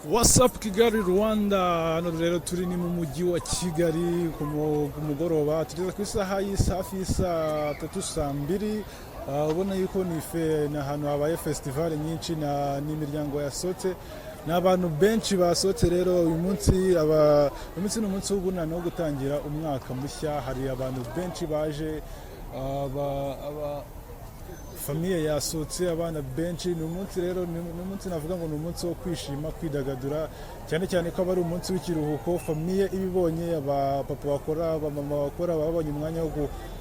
What's up Kigali Rwanda, hano rero turi ni mu mujyi wa Kigali ku mugoroba tugeze ku isaha hafi y'isaa 3 saa 2. Ubona yuko ni ahantu habaye festival nyinshi n'imiryango yasohotse n'abantu benshi basohotse rero uyu munsi ni umunsi w'ubunani wo gutangira umwaka mushya. Hari abantu benshi baje, famiye yasohotse, abana benshi. Ni umunsi rero ni umunsi navuga ngo ni umunsi wo kwishima, kwidagadura, cyane cyane ko ari umunsi w'ikiruhuko. Famiye ibibonye, abapapa bakora, abamama bakora, babonye umwanya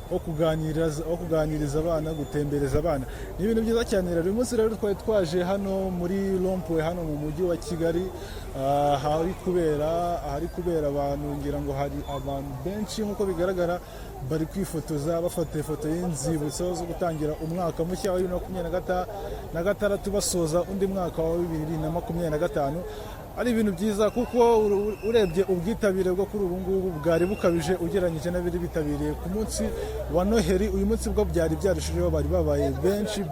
wo kuganiriza abana, gutembereza abana. Ni ibintu byiza cyane rero. Uyu munsi rero twari twaje hano muri Rompwe hano mu mujyi wa Kigali, ahari kubera abantu, ngira ngo hari abantu benshi nk'uko bigaragara bari kwifotoza bafata ifoto y'inzibutso zo gutangira umwaka mushya wa 2026 basoza undi mwaka wa 2025. Ari ibintu byiza kuko urebye ubwitabire bwo kuri ubu ngubu bwari bukabije ugereranyije n'abiri bitabiriye ku munsi wa Noheli. Uyu munsi bwo byari byarushijeho, bari babaye benshi,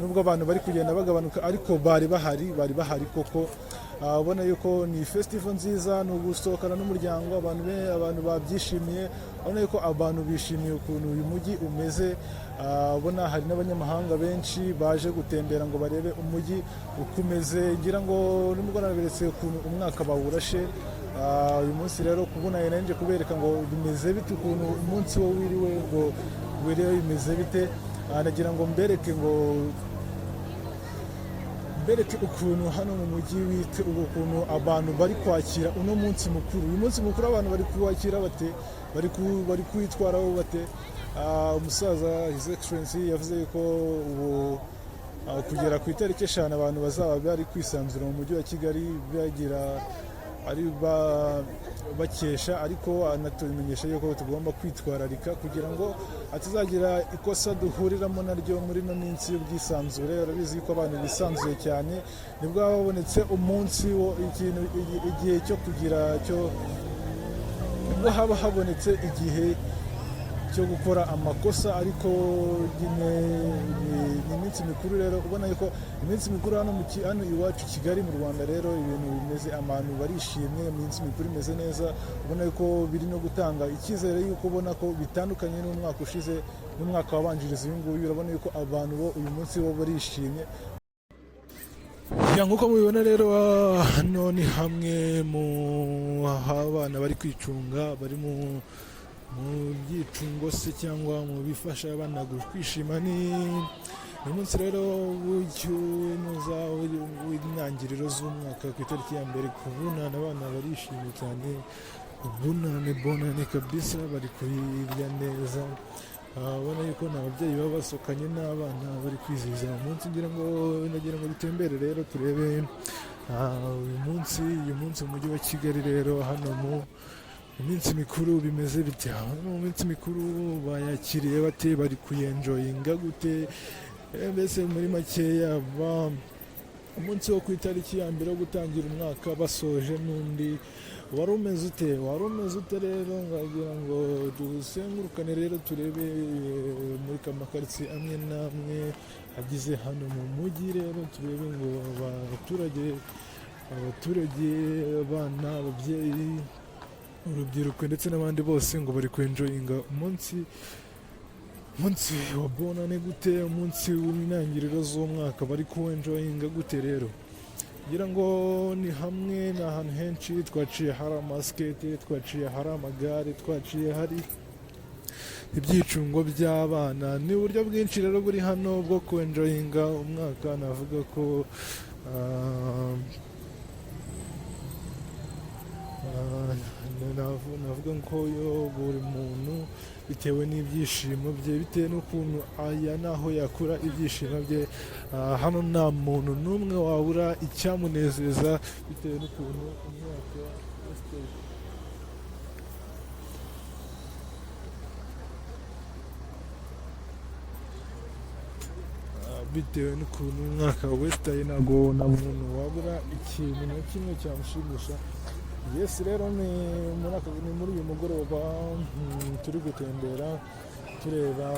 nubwo abantu bari kugenda bagabanuka ariko bari bahari koko. Ubona yuko ni festival nziza, ni ugusohokana n'umuryango, abantu babyishimiye. Ubona yuko abantu bishimiye ukuntu uyu mujyi umeze. Ubona hari n'abanyamahanga benshi baje gutembera ngo barebe umujyi uko umeze. Ngira ngo nubwo naberetse ukuntu umwaka bawurashe. Uyu munsi rero kubona nanje kubereka ngo bimeze bite, ukuntu umunsi wo wiriwe ngo bimeze bite. Nagira ngo mbereke ukuntu hano mu mujyi wite ukuntu abantu bari kwakira uno munsi mukuru. Uyu munsi mukuru abantu bari kuwakira bate, bari kwitwaraho bate. Umusaza His Excellency yavuze yuko ubu kugera ku itariki 5 abantu bazaba bari kwisanzura mu mujyi wa Kigali bagira bakesha, ariko anatumenyesha yuko tugomba kwitwararika kugira ngo atazagira ikosa duhuriramo naryo muri no minsi y'ubwisanzure. Urabizi ko abantu bisanzuye cyane nibwo babonetse umunsi wo igihe cyo kugira cyo, nibwo haba habonetse igihe cyo gukora amakosa. Ariko ni iminsi mikuru rero. Ubona yuko iminsi mikuru hano iwacu Kigali mu Rwanda rero ibintu bimeze, abantu barishimye, iminsi mikuru imeze neza. Ubona yuko biri no gutanga icyizere yuko ubona ko bitandukanye n'umwaka ushize, n'umwaka wabanjiriza uyu nguyu. Urabona yuko abantu bo uyu munsi bo barishimye. Nk'uko mubibona rero, hano ni hamwe mu abana bari kwicunga, bari mu byicungo se cyangwa mu bifasha abana kwishima. Ni umunsi rero w'intangiriro z'umwaka ku itariki ya mbere ku Bunani. Abana barishimye cyane, Bunani kabisa, bari kuyirya neza. Ubona yuko Nababyeyi baba basohokanye n'abana bari kwizihiza umunsi. Nagira ngo dutembere rero turebe uyu munsi mu mujyi wa Kigali rero. Hano mu iminsi mikuru bimeze bite? Mu minsi mikuru bayakiriye bate, bari kuyenjoyinga gute? Mbese muri makeya umunsi wo ku itariki ya mbere wo gutangira umwaka basoje n'undi wari umeze ute rero. Ngagira ngo dusengurukane rero turebe muri kamakaritsiye amwe n'amwe agize hano mu mujyi rero, turebe ngo abaturage, abana, ababyeyi, urubyiruko ndetse n'abandi bose ngo bari kwenjoyinga umunsi wa Bunani gute, umunsi w'intangiriro z'umwaka bari kuwenjoyinga gute rero. Ngira ngo ni ahantu henshi. Twaciye hari amasikete, twaciye hari amagare, twaciye hari ibyicungo by'abana. Ni uburyo bwinshi rero buri hano bwo kwenjoyinga umwaka. navuga ko buri muntu bitewe n'ibyishimo bye, bitewe n'ukuntu naho yakura ibyishimo bye. Hano nta muntu n'umwe wabura icyamunezeza bitewe n'ukuntu umwaka wesitaye. Ntabwo nta muntu wabura ikintu na kimwe cyamushimisha. Yes rero ni muri uyu mugoroba turi gutembera tureba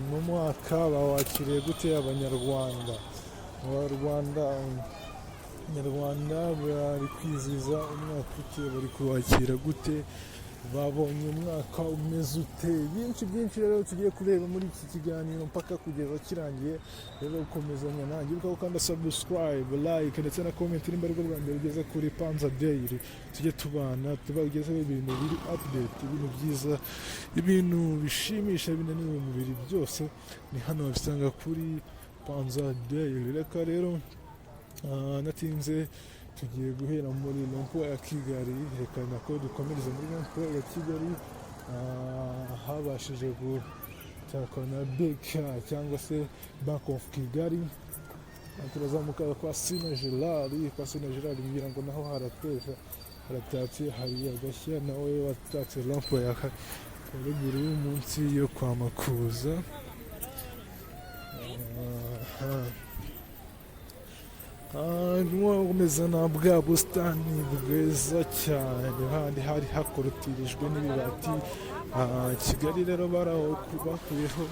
mu mwaka bawakiriye gute Abanyarwanda. nyarwanda bari kwizihiza umwaka ute, bari kuwakira gute, babonye umwaka umeze ute, byinshi rero tugiye kureba muri iki kiganiro mpaka kugeza kirangiye. Rero ukomezanya nanjye uko ukanda subscribe, like ndetse na comment nimba ari bwo mbere ugeze kuri Panza Daily, tujye tubana tubagezeho ibintu biri update, ibintu byiza, ibintu bishimisha, binaniwe umubiri, byose ni hano wabisanga kuri Panza Daily. Reka rero natinze tugiye guhera muri rompo ya Kigali, reka nako dukomereze muri rompo ya Kigali, habashije gutakwa na BK cyangwa se Bank of Kigali. Turazamuka kwa Sina Gerard kugira ngo naho harateza haratatse, hari agashya nawe watatse rompo ya ruguru y'umunsi yo kwa Makuza. Umeze na bwa busitani bwiza cyane, ahandi hari hakorotirijwe n'ibibati. Kigali rero bakuyeho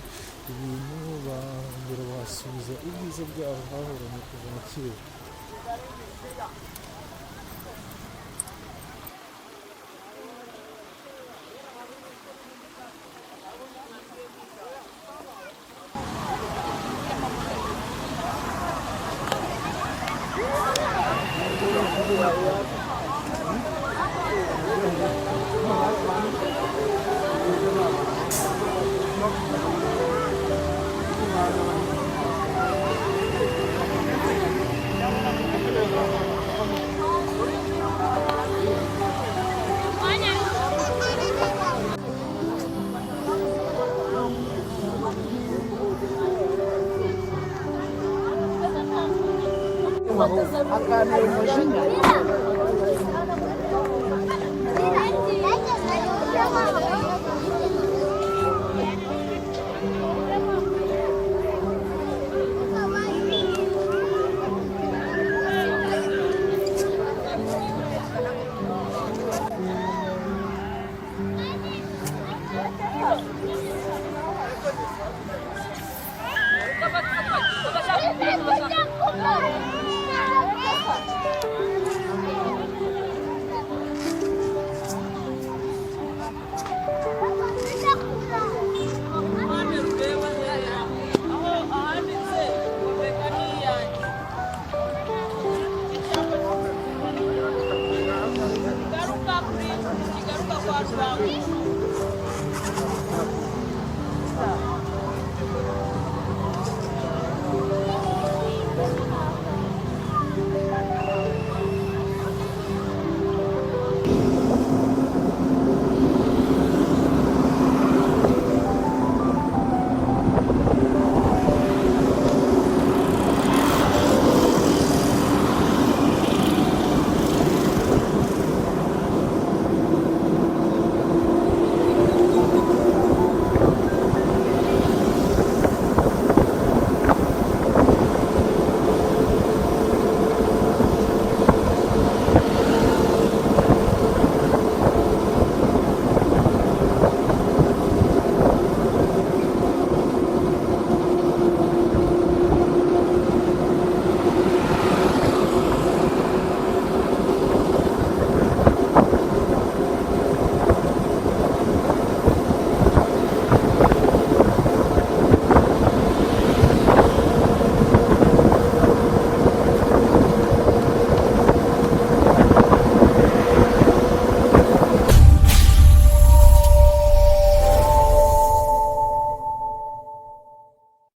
ibintu bongera bahasubiza ubwiza bwaho hahoranye kuva na kera. Akantu umujinya